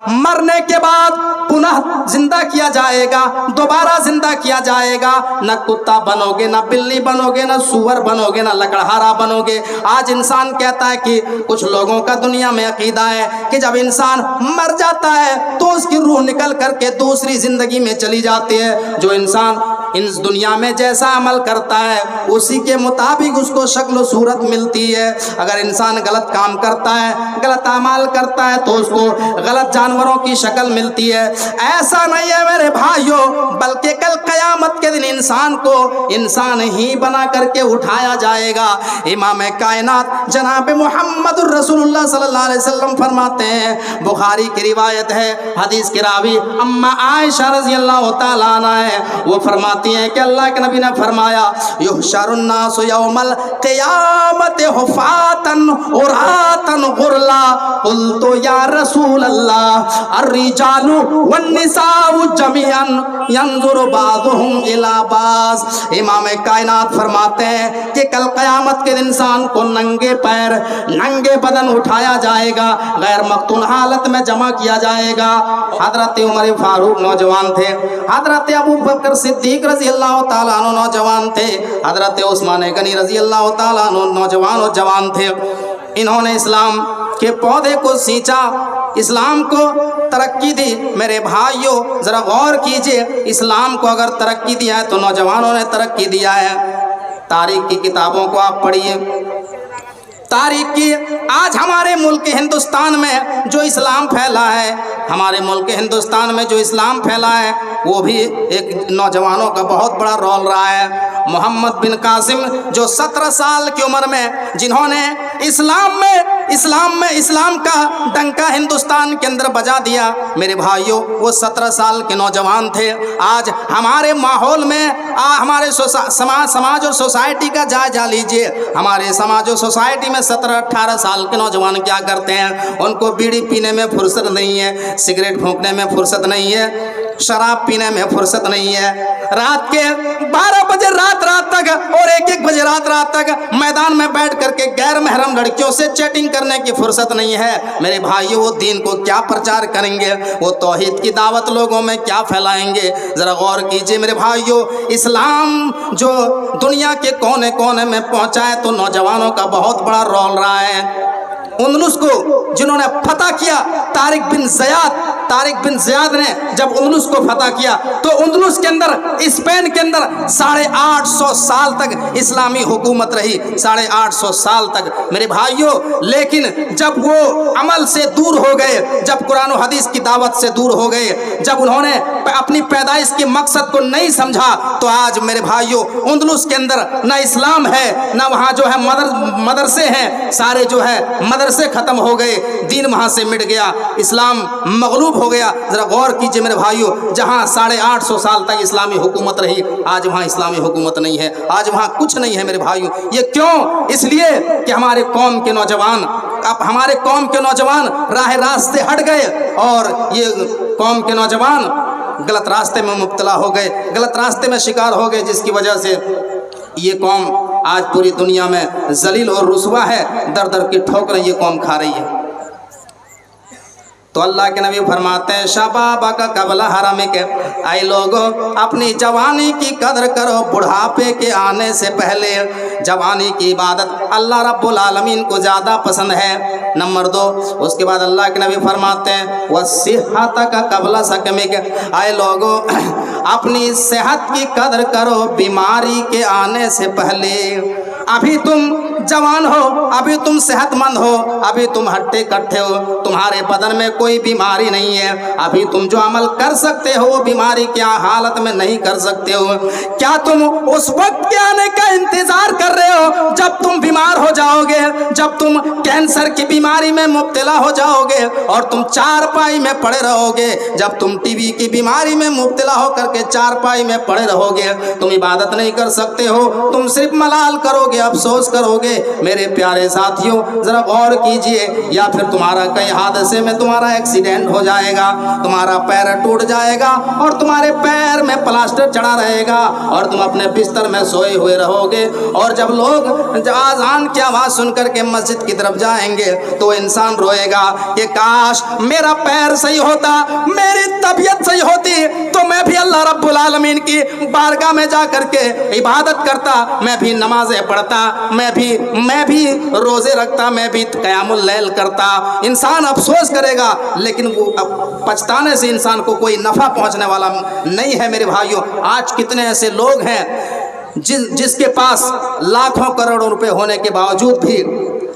मरने के बाद पुनः जिंदा किया जाएगा, दोबारा जिंदा किया जाएगा। न कुत्ता बनोगे, न बिल्ली बनोगे, न सूअर बनोगे, न लकड़हारा बनोगे। आज इंसान कहता है कि कुछ लोगों का दुनिया में अकीदा है कि जब इंसान मर जाता है तो उसकी रूह निकल करके दूसरी जिंदगी में चली जाती है। जो इंसान इस दुनिया में जैसा अमल करता है उसी के मुताबिक उसको शक्ल सूरत मिलती है। अगर इंसान गलत काम करता है, गलत अमाल करता है तो उसको गलत जानवरों की शक्ल मिलती है। ऐसा नहीं है मेरे भाइयों, बल्कि कल क़यामत के दिन इंसान को इंसान ही बना करके उठाया जाएगा। इमाम कायनात जनाब मोहम्मद रसूलुल्लाह सल्लल्लाहु अलैहि वसल्लम फरमाते हैं, बुखारी की रिवायत है, हदीस की रावी अम्मा आयशा रज़ी अल्लाह तआला अन्हा है, वो फरमाती हैं कि अल्लाह के नबी ने फरमाया, युहशरुन नासु यौमल क़यामत हुफ़ातन उरातन गुरला। क़ुल्तु या रसूल अल्लाह अर्रिजालु वन्निसाउ जमीअन यंजुरु बाज़ुहुम इला बाज़। इमाम कायनात फरमाते हैं कि कल क़यामत के दिन इंसान को नंगे पैर, नंगे बदन उठाया जाएगा, गैर मख्तून हालत में जमा किया जाएगा। हज़रत उमर फारूक नौजवान थे, हज़रत अबू बकर सिद्दीक रज़ी अल्लाह तआला अन्हु नौजवान थे, हज़रत उस्मान गनी रज़ी अल्लाह तआला अन्हु नौजवान और जवान थे। इन्होंने इस्लाम के पौधे को सींचा, इस्लाम को तरक्की दी। मेरे भाइयों ज़रा गौर कीजिए, इस्लाम को अगर तरक्की दिया है तो नौजवानों ने तरक्की दिया है। तारीख़ की किताबों को आप पढ़िए, तारीख़ की आज हमारे मुल्क हिंदुस्तान में जो इस्लाम फैला है, हमारे मुल्क हिंदुस्तान में जो इस्लाम फैला है वो भी एक नौजवानों का बहुत बड़ा रोल रहा है। मोहम्मद बिन कासिम जो 17 साल की उम्र में जिन्होंने इस्लाम का डंका हिंदुस्तान के अंदर बजा दिया, मेरे भाइयों वो 17 साल के नौजवान थे। आज हमारे माहौल में हमारे समाज और सोसाइटी का जायजा लीजिए। हमारे समाज और सोसाइटी में 17-18 साल के नौजवान क्या करते हैं? उनको बीड़ी पीने में फुर्सत नहीं है, सिगरेट फूंकने में फुर्सत नहीं है, शराब पीने में फुर्सत नहीं है। रात के 12 बजे रात तक और 1-1 बजे रात तक मैदान में बैठ करके गैर महरम लड़कियों से चैटिंग करने की फुर्सत नहीं है। मेरे भाइयों वो दीन को क्या प्रचार करेंगे? वो तौहीद की दावत लोगों में क्या फैलाएंगे? ज़रा गौर कीजिए मेरे भाइयों, इस्लाम जो दुनिया के कोने कोने में पहुँचा है तो नौजवानों का बहुत बड़ा रोल रहा है। उंदलुस को जिन्होंने फतह किया, तारिक बिन ज़ियाद ने जब उंदलुस को फतह किया तो उंदलुस के अंदर, स्पेन के अंदर 850 साल तक इस्लामी हुकूमत रही, 850 साल तक मेरे भाइयों। लेकिन जब वो अमल से दूर हो गए, जब कुरान और हदीस की दावत से दूर हो गए, जब उन्होंने अपनी पैदाइश के मकसद को नहीं समझा, तो आज मेरे भाइयों उंदलुस के अंदर ना इस्लाम है, ना वहाँ जो है मदरसे हैं, सारे जो है मदरसे ख़त्म हो गए, दीन वहाँ से मिट गया, इस्लाम मगलूब हो गया। ज़रा गौर कीजिए मेरे भाइयों, जहाँ 850 साल तक इस्लामी हुकूमत रही, आज वहाँ इस्लामी हुकूमत नहीं है, आज वहाँ कुछ नहीं है मेरे भाइयों। ये क्यों? इसलिए कि हमारे कौम के नौजवान राह रास्ते हट गए और ये कौम के नौजवान गलत रास्ते में मुब्तला हो गए, गलत रास्ते में शिकार हो गए, जिसकी वजह से ये कौम आज पूरी दुनिया में जलील और रुसवा है, दर दर की ठोकरें ये कौम खा रही है। तो अल्लाह के नबी फरमाते हैं, शबाबा का कबला हराम के, आए लोगों अपनी जवानी की कदर करो बुढ़ापे के आने से पहले। जवानी की इबादत अल्लाह रब्बुल आलमीन को ज़्यादा पसंद है। नंबर 2, उसके बाद अल्लाह के नबी फरमाते हैं, वसिहत का कबला सकमे के, आए लोगों अपनी सेहत की कदर करो बीमारी के आने से पहले। अभी तुम जवान हो, अभी तुम सेहतमंद हो, अभी तुम हट्टे कट्ठे हो, तुम्हारे बदन में कोई बीमारी नहीं है, अभी तुम जो अमल कर सकते हो वो बीमारी क्या हालत में नहीं कर सकते हो। क्या तुम उस वक्त के आने का इंतजार कर रहे हो जब तुम बीमार हो जाओगे, जब तुम कैंसर की बीमारी में मुब्तला हो जाओगे और तुम चारपाई में पड़े रहोगे, जब तुम टीबी की बीमारी में मुब्तला होकर के चारपाई में पड़े रहोगे, तुम इबादत नहीं कर सकते हो, तुम सिर्फ मलाल करोगे, अफसोस करोगे, मेरे प्यारे साथियों ज़रा गौर कीजिए, या फिर तुम्हारा कहीं हादसे में तुम्हारा एक्सीडेंट हो जाएगा, तुम्हारा पैर टूट जाएगा और तुम्हारे पैर में प्लास्टर चढ़ा रहेगा और तुम अपने बिस्तर में सोए हुए रहोगे, और जब लोग आज़ान की आवाज़ सुन करके मस्जिद की तरफ जाएंगे तो इंसान रोएगा कि काश मेरा पैर सही होता, मेरी तबीयत सही होती, तो मैं भी अल्लाह रब्बुल आलमीन की बारगाह में जा करके इबादत करता, मैं भी नमाजें पढ़ता, मैं भी रोजे रखता, मैं भी क़यामुल लैल करता। इंसान अफसोस करेगा, लेकिन वो पछताने से इंसान को कोई नफ़ा पहुंचने वाला नहीं है। मेरे भाइयों, आज कितने ऐसे लोग हैं जिसके पास लाखों करोड़ों रुपए होने के बावजूद भी,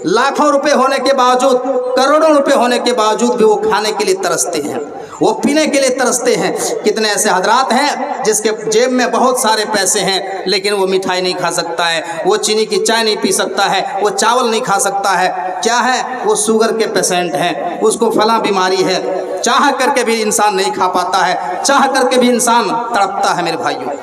लाखों रुपए होने के बावजूद, करोड़ों रुपए होने के बावजूद भी वो खाने के लिए तरसते हैं, वो पीने के लिए तरसते हैं। कितने ऐसे हजरात हैं जिसके जेब में बहुत सारे पैसे हैं, लेकिन वो मिठाई नहीं खा सकता है, वो चीनी की चाय नहीं पी सकता है, वो चावल नहीं खा सकता है। क्या है? वो शुगर के पेशेंट हैं, उसको फलां बीमारी है, चाह करके भी इंसान नहीं खा पाता है, चाह करके भी इंसान तड़पता है। मेरे भाइयों,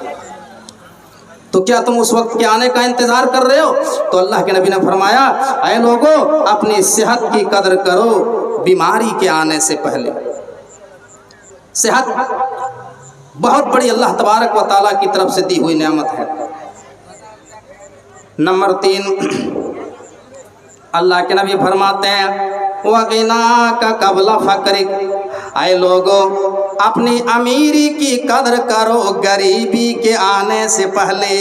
तो क्या तुम उस वक्त के आने का इंतजार कर रहे हो? तो अल्लाह के नबी ने फरमाया, ऐ लोगों, अपनी सेहत की कदर करो बीमारी के आने से पहले। सेहत बहुत बड़ी अल्लाह तबारक व तआला की तरफ से दी हुई नेमत है। नंबर 3, अल्लाह के नबी फरमाते हैं, वगिना का कबला फकरिक, आए लोगों, अपनी अमीरी की कदर करो गरीबी के आने से पहले।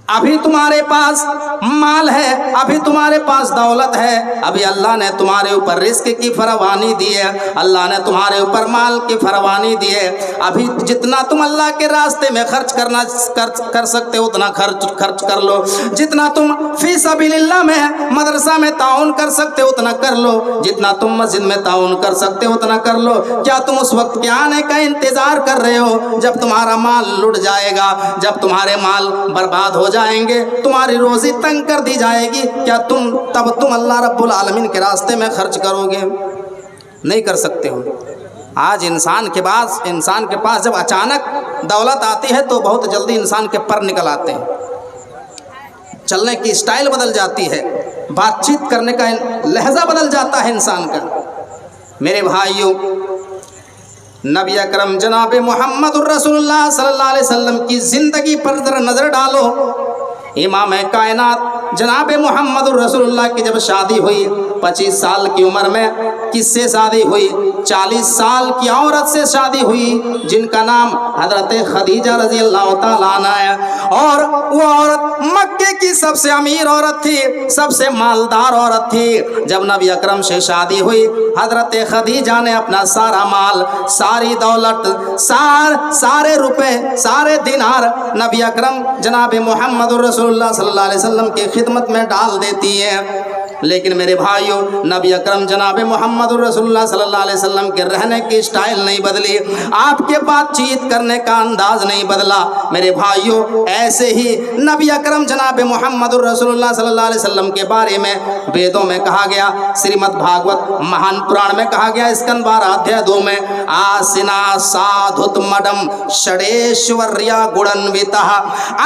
अभी तुम्हारे पास माल है, अभी तुम्हारे पास दौलत है, अभी अल्लाह ने तुम्हारे ऊपर रिस्क की फरावानी दी है, अल्लाह ने तुम्हारे ऊपर माल की फरावानी दी है। अभी जितना तुम अल्लाह के रास्ते में खर्च कर सकते हो उतना खर्च कर लो, जितना तुम फी सबीलिल्लाह में मदरसा में ताउन कर सकते हो उतना कर लो, जितना तुम मस्जिद में ताउन कर सकते हो उतना कर लो। क्या तुम उस वक्त के आने का इंतजार कर रहे हो जब तुम्हारा माल लुट जाएगा, जब तुम्हारे माल बर्बाद हो जाएंगे, तुम्हारी रोजी तंग कर दी जाएगी? क्या तुम अल्लाह रब्बुल आलमीन के रास्ते में खर्च करोगे? नहीं कर सकते हो। आज इंसान के पास जब अचानक दौलत आती है तो बहुत जल्दी इंसान के पर निकल आते हैं, चलने की स्टाइल बदल जाती है, बातचीत करने का लहजा बदल जाता है इंसान का। मेरे भाइयों, नबी अकरम जनाब मोहम्मद रसूलुल्लाह सल्लल्लाहु अलैहि वसल्लम की ज़िंदगी पर जरा नज़र डालो। इमाम कायनात जनाब मोहम्मद रसूलुल्लाह की जब शादी हुई 25 साल की उम्र में किससे शादी हुई? 40 साल की औरत से शादी हुई जिनका नाम हज़रत खदीजा रज़ी अल्लाह ताला अन्हा है, और वो औरत मक्के की सबसे अमीर औरत थी, सबसे मालदार औरत थी। जब नबी अकरम से शादी हुई, हज़रत खदीजा ने अपना सारा माल, सारी दौलत, सारे रुपए, सारे दिनार नबी अकरम जनाब मोहम्मद रसूलुल्लाह सल्लल्लाहु अलैहि वसल्लम की खिदमत में डाल देती है। लेकिन मेरे भाइयों, नबी अकरम जनाब मोहम्मद रसूलुल्लाह सल्लल्लाहु अलैहि वसल्लम के रहने की स्टाइल नहीं बदली, आपके बातचीत करने का अंदाज नहीं बदला। मेरे भाइयों, ऐसे ही नबी अकरम जनाब मोहम्मद रसूलुल्लाह सल्लल्लाहु अलैहि वसल्लम के बारे में वेदों में कहा गया, श्रीमद् भागवत महान पुराण में कहा गया, स्कंद 12 अध्याय 2 में, आसिना साधुत मडम षडेश्वर्या गुणन्विता।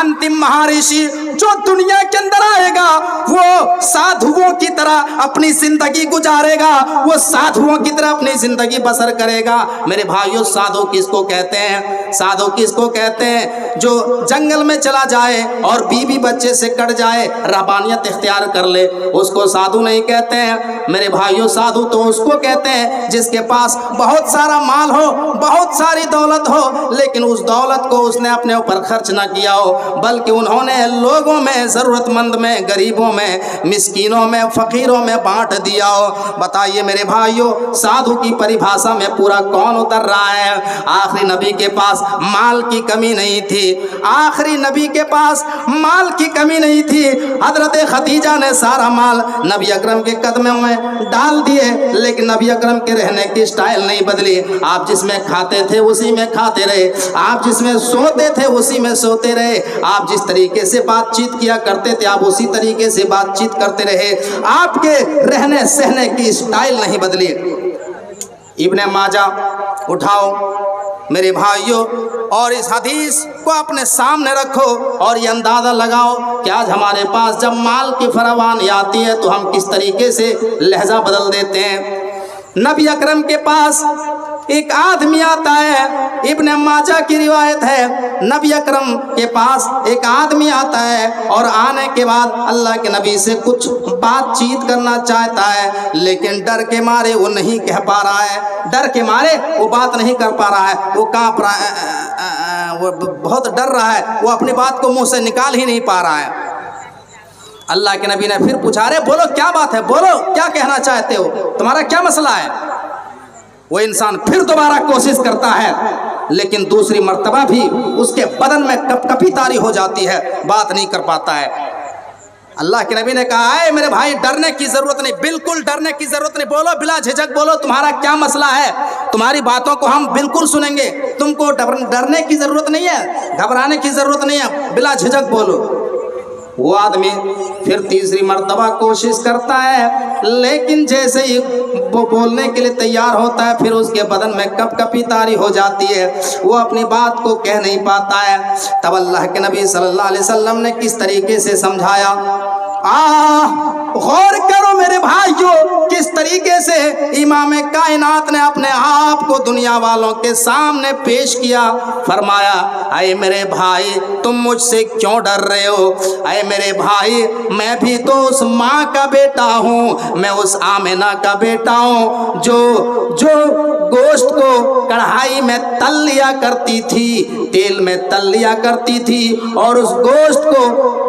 अंतिम महर्षि जो दुनिया के अंदर आएगा वो साधुओं की तरह अपनी जिंदगी गुजारेगा, वो साधुओं की तरह अपनी जिंदगी बसर करेगा। मेरे भाइयों, साधु किसको कहते हैं? साधु किसको कहते हैं? जो जंगल में चला जाए और बीवी बच्चे से कट जाए, रहबानियत इख्तियार कर ले, उसको साधु नहीं कहते हैं। मेरे भाइयों, साधु तो उसको कहते हैं जिसके पास बहुत सारा माल हो, बहुत सारी दौलत हो, लेकिन उस दौलत को उसने अपने ऊपर खर्च ना किया हो, बल्कि उन्होंने लोगों में, ज़रूरतमंद में, गरीबों में, मिस्कीनों में, फकीरों में बांट दिया हो। बताइए मेरे भाइयों, साधु की परिभाषा में पूरा कौन उतर रहा है? आखिरी नबी के पास माल की कमी नहीं थी, आखिरी नबी के पास माल की कमी नहीं थी। हजरत खदीजा ने सारा माल नबी अकरम के कदमों में डाल दिए, लेकिन नबी अकरम के रहने की स्टाइल नहीं बदली। आप जिसमें खाते थे उसी में खाते रहे, आप जिसमें सोते थे उसी में सोते रहे, आप जिस तरीके से बातचीत किया करते थे आप उसी तरीके से बातचीत करते रहे, आपके रहने सहने की स्टाइल नहीं बदली। इब्ने माजा उठाओ मेरे भाइयों, اور اس حدیث کو اپنے سامنے رکھو اور یہ اندازہ لگاؤ کہ آج ہمارے پاس جب مال کی فراوانی آتی ہے تو ہم کس طریقے سے لہجہ بدل دیتے ہیں۔ نبی اکرم کے پاس ایک آدمی آتا ہے، ابن ماجہ کی روایت ہے، نبی اکرم کے پاس ایک آدمی آتا ہے اور آنے کے بعد اللہ کے نبی سے کچھ بات چیت کرنا چاہتا ہے، لیکن ڈر کے مارے وہ نہیں کہہ پا رہا ہے، ڈر کے مارے وہ بات نہیں کر پا رہا ہے، وہ کانپ رہا ہے، وہ بہت ڈر رہا ہے، وہ اپنی بات کو منہ سے نکال ہی نہیں پا رہا ہے۔ اللہ کے نبی نے پھر پوچھا، رے بولو کیا بات ہے، بولو کیا کہنا چاہتے ہو، تمہارا کیا مسئلہ ہے؟ وہ انسان پھر دوبارہ کوشش کرتا ہے، لیکن دوسری مرتبہ بھی اس کے بدن میں کپ کپی طاری ہو جاتی ہے، بات نہیں کر پاتا ہے۔ اللہ کے نبی نے کہا، اے میرے بھائی ڈرنے کی ضرورت نہیں، بالکل ڈرنے کی ضرورت نہیں، بولو بلا جھجک بولو تمہارا کیا مسئلہ ہے، تمہاری باتوں کو ہم بالکل سنیں گے، تم کو ڈرنے کی ضرورت نہیں ہے، گھبرانے کی ضرورت نہیں ہے، بلا جھجک بولو۔ وہ آدمی پھر تیسری مرتبہ کوشش کرتا ہے، لیکن جیسے ہی وہ بولنے کے لیے تیار ہوتا ہے پھر اس کے بدن میں کپ کپی طاری ہو جاتی ہے، وہ اپنی بات کو کہہ نہیں پاتا ہے۔ تب اللہ کے نبی صلی اللہ علیہ وسلم نے کس طریقے سے سمجھایا، غور کرو میرے بھائیو، کس طریقے سے امام کائنات نے اپنے آپ کو دنیا والوں کے سامنے پیش کیا۔ فرمایا، اے میرے بھائی تم مجھ سے کیوں ڈر رہے ہو؟ اے میرے بھائی میں بھی تو اس ماں کا بیٹا ہوں، میں اس آمنہ کا بیٹا ہوں جو گوشت کو کڑھائی میں تل لیا کرتی تھی، تیل میں تل لیا کرتی تھی، اور اس گوشت کو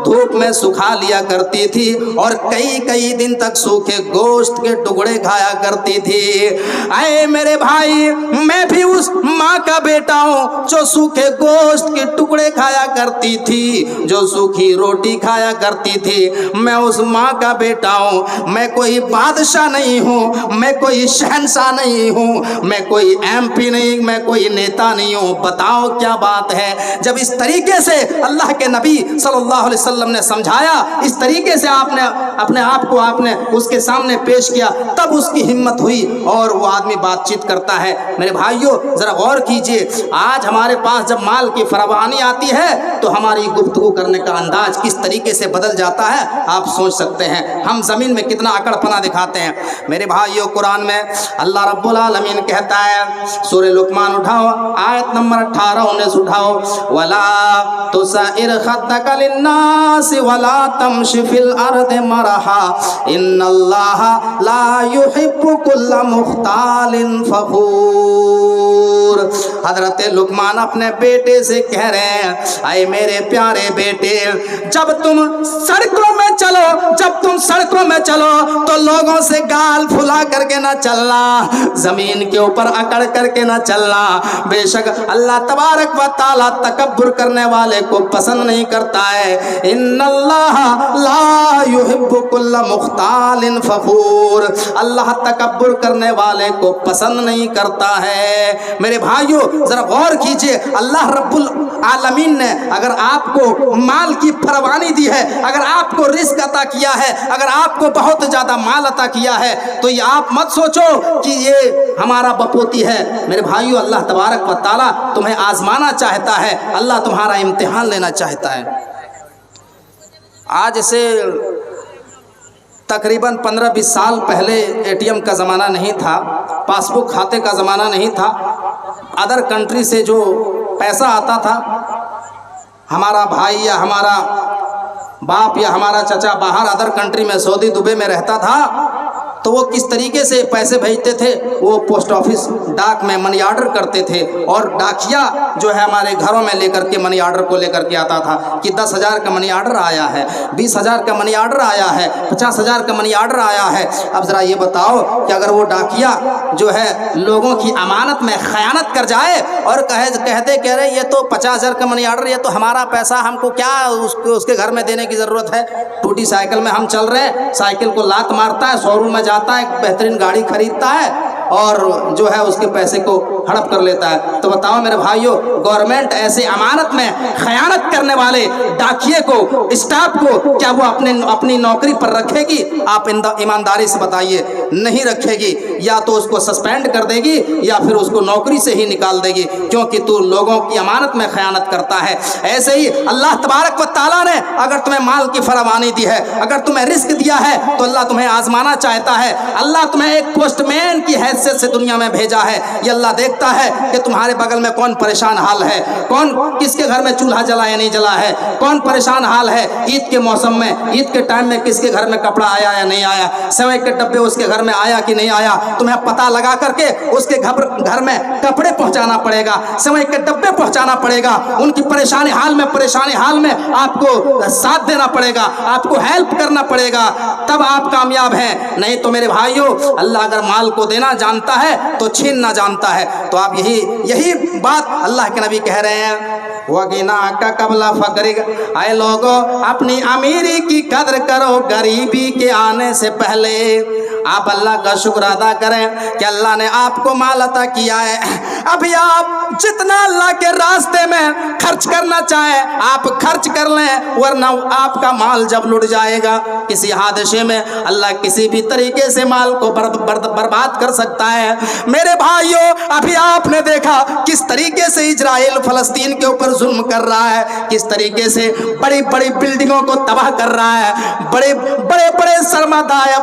دھوپ میں سکھا لیا کرتی تھی، اور کئی دن تک سوکھے گوشت کے ٹکڑے کھایا کرتی تھی۔ اے میرے بھائی میں بھی اس ماں کا بیٹا ہوں جو سوکھے گوشت کے ٹکڑے کھایا کرتی تھی، جو سوکھی روٹی کھایا کرتی تھی، میں اس ماں کا بیٹا ہوں، میں کوئی بادشاہ نہیں ہوں، میں کوئی شہنشاہ نہیں ہوں، میں کوئی ایم پی نہیں، میں کوئی نیتا نہیں ہوں۔ بتاؤ کیا بات ہے؟ جب اس طریقے سے اللہ کے نبی صلی اللہ علیہ وسلم نے سمجھایا، اس طریقے سے آپ نے اپنے آپ کو اس کے سامنے پیش کیا، تب اس کی ہمت ہوئی اور وہ آدمی بات چیت کرتا ہے۔ میرے بھائیوں ذرا غور کیجئے، آج ہمارے پاس جب مال کی فراوانی آتی ہے تو ہماری گفتگو کرنے کا انداز کس طریقے سے بدل جاتا ہے آپ سوچ سکتے ہیں، ہم زمین میں کتنا اکڑ پنا دکھاتے ہیں۔ میرے بھائیوں قرآن میں اللہ رب العالمین کہتا ہے، سورہ لقمان اٹھاؤ آیت نمبر 18 19 اٹھاؤ، وَلَا تُسَئِرْ خَدَّكَ لِلنَّاسِ وَلَا تَمْشِ فِي الْأَرْضِ مَرَحًا إِنَّ اللَّهَ لَا يُحِبُّ كُلَّ مُخْتَالٍ فَخُورٍ۔ حضرت لقمان اپنے بیٹے سے کہہ رہے ہیں، اے میرے پیارے بیٹے، جب تم سڑکوں میں چلو تو لوگوں سے گال پھلا کر کے نہ چلنا، زمین کے اوپر اکڑ کر کے نہ چلنا، بے شک اللہ تبارک و تعالی تکبر کرنے والے کو پسند نہیں کرتا ہے۔ ان اللہ لا يحب كل مختال فخور، اللہ تکبر کرنے والے کو پسند نہیں کرتا ہے۔ میرے بھائیوں ذرا غور کیجئے، اللہ رب العالمین نے اگر آپ کو مال کی فراوانی دی ہے، اگر آپ کو رزق عطا کیا ہے، اگر آپ کو بہت زیادہ مال عطا کیا ہے، تو یہ آپ مت سوچو کہ یہ ہمارا بپوتی ہے۔ میرے بھائیو اللہ تبارک و تعالیٰ تمہیں آزمانا چاہتا ہے، اللہ تمہارا امتحان لینا چاہتا ہے۔ آج سے تقریباً 15-20 سال پہلے اے ٹی ایم کا زمانہ نہیں تھا، پاس بک کھاتے کا زمانہ نہیں تھا، ادر کنٹری سے جو پیسہ آتا تھا، ہمارا بھائی یا ہمارا باپ یا ہمارا چچا باہر ادر کنٹری میں سعودی دبئی میں رہتا تھا، تو وہ کس طریقے سے پیسے بھیجتے تھے، وہ پوسٹ آفس ڈاک میں منی آرڈر کرتے تھے، اور ڈاکیا جو ہے ہمارے گھروں میں لے کر کے منی آرڈر کو لے کر کے آتا تھا کہ 10,000 کا منی آرڈر آیا ہے، 20,000 کا منی آرڈر آیا ہے، 50,000 کا منی آرڈر آیا ہے۔ اب ذرا یہ بتاؤ کہ اگر وہ ڈاکیا جو ہے لوگوں کی امانت میں خیانت کر جائے اور کہتے کہہ رہے یہ تو 50,000 کا منی آرڈر، یہ تو ہمارا پیسہ، ہم کو کیا اس کے گھر میں دینے کی ضرورت ہے، ٹوٹی سائیکل میں ہم چل رہے ہیں، سائیکل کو لات مارتا ہے، شو روم میں جاتا ہے، بہترین گاڑی خریدتا ہے، اور جو ہے اس کے پیسے کو ہڑپ کر لیتا ہے۔ تو بتاؤ میرے بھائیوں، گورنمنٹ ایسے امانت میں خیانت کرنے والے ڈاکیے کو، اسٹاف کو، کیا وہ اپنی نوکری پر رکھے گی؟ آپ ایمانداری سے بتائیے، نہیں رکھے گی۔ یا تو اس کو سسپینڈ کر دے گی یا پھر اس کو نوکری سے ہی نکال دے گی، کیونکہ تو لوگوں کی امانت میں خیانت کرتا ہے۔ ایسے ہی اللہ تبارک و تعالیٰ نے اگر تمہیں مال کی فراوانی دی ہے، اگر تمہیں رزق دیا ہے، تو اللہ تمہیں آزمانا چاہتا ہے۔ اللہ تمہیں ایک پوسٹ مین کی حیثیت سے دنیا میں بھیجا ہے۔ یہ اللہ دیکھتا ہے کہ تمہارے بغل میں کون پریشان حال ہے، کون کس کے گھر میں چولہا جلا یا نہیں جلا ہے، کون پریشان حال ہے عید کے موسم میں، عید کے ٹائم میں کس کے گھر میں کپڑا آیا یا نہیں آیا، سوئی کے ڈبے اس کے گھر میں آیا کہ نہیں آیا۔ تمہیں پتہ لگا کر کے اس کے گھر میں کپڑے پہنچانا پڑے گا، سوئی کے ڈبے پہنچانا پڑے گا، ان کی پریشانی حال میں آپ کو ساتھ دینا پڑے گا، آپ کو ہیلپ کرنا پڑے گا، تب آپ کامیاب ہیں۔ نہیں تو میرے بھائیوں، اللہ اگر مال کو دینا جانتا ہے تو چھیننا جانتا ہے۔ تو آپ یہی بات اللہ کے نبی کہہ رہے ہیں، وَغِنَاكَ قَبْلَ فَقْرِكَ، اے لوگوں اپنی امیری کی قدر کرو غریبی کے آنے سے پہلے۔ آپ اللہ کا شکر ادا کریں کہ اللہ نے آپ کو مال عطا کیا ہے۔ ابھی آپ جتنا اللہ کے راستے میں خرچ کرنا چاہیں آپ خرچ کر لیں، ورنہ آپ کا مال جب لٹ جائے گا کسی حادثے میں، اللہ کسی بھی طریقے سے مال کو برباد کر سکتا ہے۔ میرے بھائیوں، ابھی آپ نے دیکھا کس طریقے سے اسرائیل فلسطین کے اوپر ظلم کر رہا ہے، کس طریقے سے بڑی بڑی بلڈنگوں کو تباہ کر رہا ہے، بڑے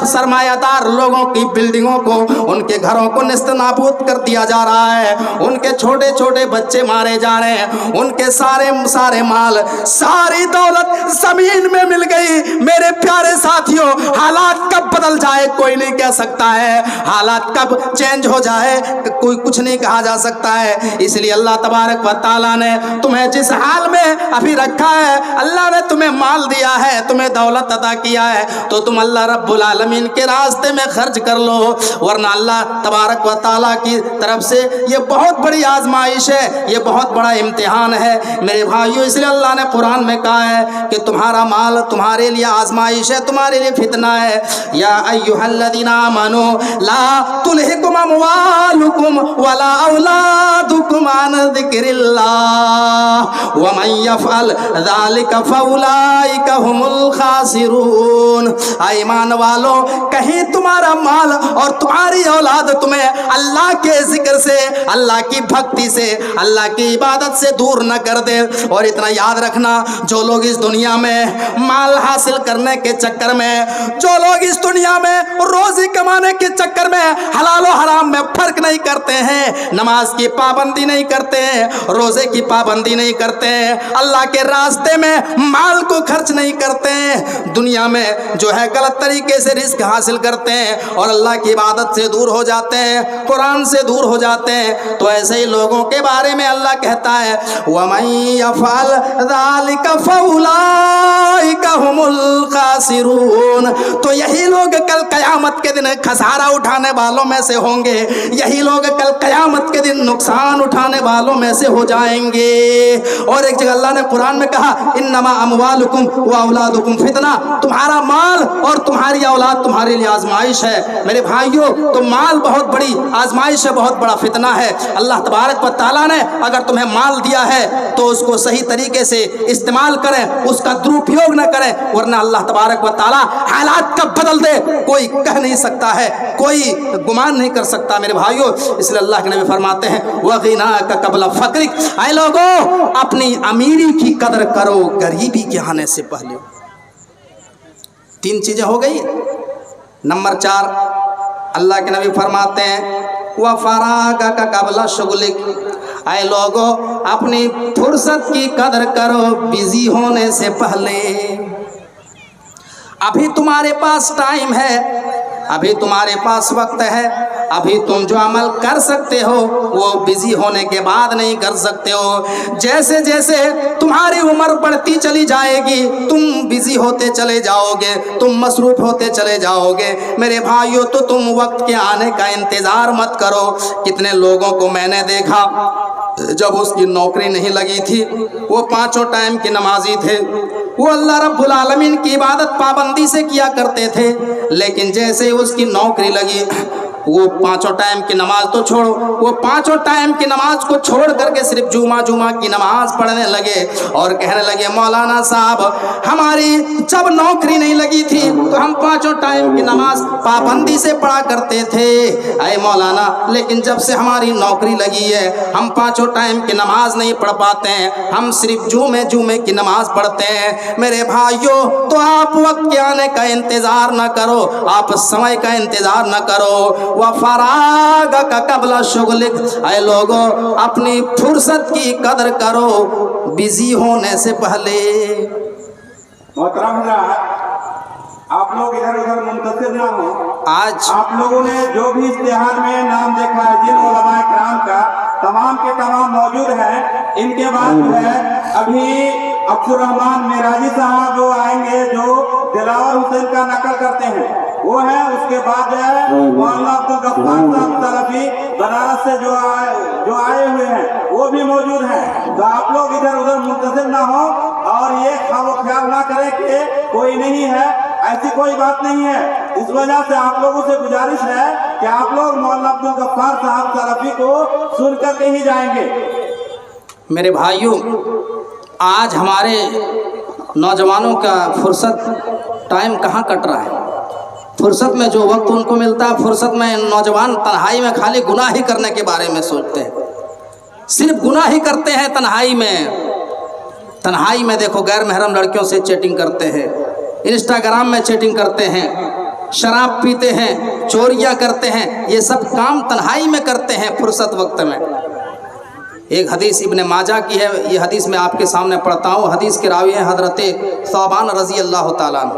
سرمایہ دار لوگوں کی بلڈنگوں کو، ان کے گھروں کو نیست نابود کر دیا جا رہا ہے، ان کے چھوٹے چھوٹے بچے مارے جا رہے ہیں، ان کے سارے مال، ساری دولت زمین میں مل گئی۔ میرے پیارے ساتھیوں، حالات کب بدل جائے کوئی نہیں کہہ سکتا ہے، حالات کب چینج ہو جائے کوئی کچھ نہیں کہا جا سکتا ہے۔ اس لیے اللہ تبارک و تعالیٰ نے تمہیں جس حال میں ابھی رکھا ہے، اللہ نے تمہیں مال دیا ہے، تمہیں دولت عطا کیا ہے، تو تم اللہ رب العالمین کے راستے میں خرچ کر لو، ورنہ اللہ تبارک و تعالیٰ کی طرف سے یہ بہت بڑی آزمائش ہے، یہ بہت بڑا امتحان ہے میرے بھائیوں۔ اس لیے اللہ نے قرآن میں کہا ہے کہ تمہارا مال تمہارے لیے آزمائش ہے، تمہارے لیے فتنہ ہے۔ یا ایھا الذین آمنوا لا تلھکم اموالکم ولا اولادکم عن ذکر اللہ ومن یفعل ذلک فاولئک ھم الخاسرون۔ ایمان والو، کہیں تمہارا مال اور تمہاری اولاد تمہیں اللہ کے ذکر سے، اللہ کی بھکتی سے، اللہ کی عبادت سے دور نہ کر دے۔ اور اتنا یاد رکھنا، جو لوگ اس دنیا میں مال حاصل کرنے کے چکر میں، جو لوگ اس دنیا میں روزی کمانے کے چکر میں حلال و حرام میں فرق نہیں کرتے ہیں، نماز کی پابندی نہیں کرتے ہیں، روزے کی پابندی نہیں کرتے ہیں، اللہ کے راستے میں مال کو خرچ نہیں کرتے ہیں، دنیا میں جو ہے غلط طریقے سے رزق حاصل کرتے ہیں اور اللہ کی عبادت سے دور ہو جاتے ہیں، قرآن سے دور ہو جاتے ہیں، تو ایسے ہی لوگوں کے بارے میں اللہ کہتا ہے وَمَن يَفْعَلْ ذَلِكَ فَأُولَئِكَ هُمُ الْخَاسِرُونَ۔ تو یہی لوگ کل قیامت کے دن خسارہ اٹھانے والوں میں سے ہوں گے، یہی لوگ کل قیامت کے دن نقصان اٹھانے والوں میں سے ہو جائیں گے۔ اور ایک جگہ اللہ نے قرآن میں کہا انما اموالکم واولادکم فتنہ، تمہارا مال اور تمہاری اولاد تمہارے لیے آزمائش ہے۔ میرے بھائیوں، تو مال بہت بڑی آزمائش ہے، بہت بڑا فتنہ ہے۔ اللہ تبارک و تعالیٰ نے اگر تمہیں مال دیا ہے تو اس کو صحیح طریقے سے استعمال کریں، اس کا درپیوگ نہ کریں، ورنہ اللہ تبارک و تعالیٰ حالات کب بدل دے کوئی کہہ نہیں سکتا ہے، کوئی گمان نہیں کر سکتا میرے بھائیوں۔ اس لیے اللہ کے نبی فرماتے ہیں وَغِنَاكَ قَبْلَ فَقْرِكَ، اے لوگوں اپنی امیری کی قدر کرو غریبی کے آنے سے پہلے۔ تین چیزیں ہو گئی۔ نمبر 4، اللہ کے نبی فرماتے ہیں وَفَرَاغَكَ قَبْلَ شُغْلِكَ، اے لوگوں اپنی فرصت کی قدر کرو بزی ہونے سے پہلے۔ ابھی تمہارے پاس ٹائم ہے، ابھی تمہارے پاس وقت ہے، ابھی تم جو عمل کر سکتے ہو وہ بزی ہونے کے بعد نہیں کر سکتے ہو۔ جیسے جیسے تمہاری عمر بڑھتی چلی جائے گی تم بزی ہوتے چلے جاؤ گے، تم مصروف ہوتے چلے جاؤ گے میرے بھائیوں۔ تو تم وقت کے آنے کا انتظار مت کرو۔ کتنے لوگوں کو میں نے دیکھا جب اس کی نوکری نہیں لگی تھی، وہ 5 ٹائم کی نمازی تھے، وہ اللہ رب العالمین کی عبادت پابندی سے کیا کرتے تھے، لیکن جیسے اس کی نوکری لگی وہ پانچوں ٹائم کی نماز تو چھوڑو، وہ پانچوں ٹائم کی نماز کو چھوڑ کر کے صرف جمعہ کی نماز پڑھنے لگے اور کہنے لگے مولانا صاحب ہماری جب نوکری نہیں لگی تھی تو ہم پانچوں ٹائم کی نماز پابندی سے پڑھا کرتے تھے اے مولانا، لیکن جب سے ہماری نوکری لگی ہے ہم پانچوں ٹائم کی نماز نہیں پڑھ پاتے ہیں، ہم صرف جمعے کی نماز پڑھتے ہیں۔ میرے بھائیوں تو آپ وقت کے آنے کا انتظار نہ کرو، آپ سمے کا انتظار نہ کرو، وَفَرَاغَكَ قَبْلَ شُغْلِكَ، اے لوگوں اپنی فرصت کی قدر کرو بزی ہونے سے پہلے۔ محترم حضرات، آپ لوگ ادھر ادھر منتظر نہ ہو، آج آپ لوگوں نے جو بھی اشتہار میں نام دیکھا ہے جن علماء کرام کا تمام کے تمام موجود ہیں، ان کے بعد جو ہے ابھی عبدالرحمن معراجی صاحب جو آئیں گے جو دلاور حسین کا نقل کرتے ہیں وہ ہے، اس کے بعد جو ہے مولانا عبدالغفار صاحب سلفی بنارس سے جو آئے ہوئے ہیں وہ بھی موجود ہیں۔ تو آپ لوگ ادھر ادھر منتظر نہ ہو اور یہ خیال نہ کریں کہ کوئی نہیں ہے، ایسی کوئی بات نہیں ہے۔ اس وجہ سے آپ لوگوں سے گزارش ہے کہ آپ لوگ مولانا عبدالغفار صاحب سلفی کو سن کر کے ہی جائیں گے۔ میرے بھائیوں، آج ہمارے نوجوانوں کا فرصت ٹائم کہاں کٹ رہا ہے؟ فرصت میں جو وقت ان کو ملتا ہے، فرصت میں نوجوان تنہائی میں خالی گناہ ہی کرنے کے بارے میں سوچتے ہیں، صرف گناہ ہی کرتے ہیں تنہائی میں۔ تنہائی میں دیکھو غیر محرم لڑکیوں سے چیٹنگ کرتے ہیں، انسٹاگرام میں چیٹنگ کرتے ہیں، شراب پیتے ہیں، چوریاں کرتے ہیں، یہ سب کام تنہائی میں کرتے ہیں فرصت وقت میں۔ ایک حدیث ابن ماجہ کی ہے، یہ حدیث میں آپ کے سامنے پڑھتا ہوں۔ حدیث کے راوی ہیں حضرت ثوبان رضی اللہ تعالیٰ عنہ۔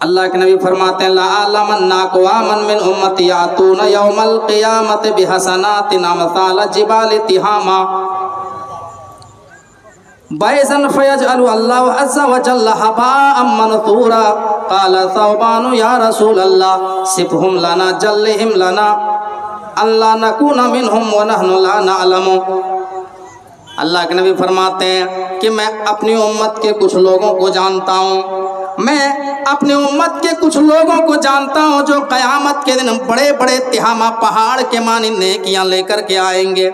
اللہ کے نبی فرماتے ہیں لَأَعْلَمَنَّ أَقْوَامًا مِّنْ أُمَّتِي يَأْتُونَ يَوْمَ الْقِيَامَةِ بِحَسَنَاتٍ أَمْثَالَ جِبَالِ تِهَامَةٍ بَيْضًا فَيَجْعَلُ اللَّهُ عَزَّ وَجَلَّ هَبَاءً مَّنثُورًا قَالَ ثَوْبَانُ يَا رَسُولَ اللَّهِ صِفْهُمْ لَنَا جَلِّهِمْ لَنَا أَلَّا نَكُونَ مِنْهُمْ وَنَحْنُ لَا نَعْلَمُ۔ اللہ کے نبی فرماتے ہیں کہ میں اپنی امت کے کچھ لوگوں کو جانتا ہوں، میں اپنی امت کے کچھ لوگوں کو جانتا ہوں جو قیامت کے دن بڑے بڑے تہامہ پہاڑ کے مانند نیکیاں لے کر کے آئیں گے،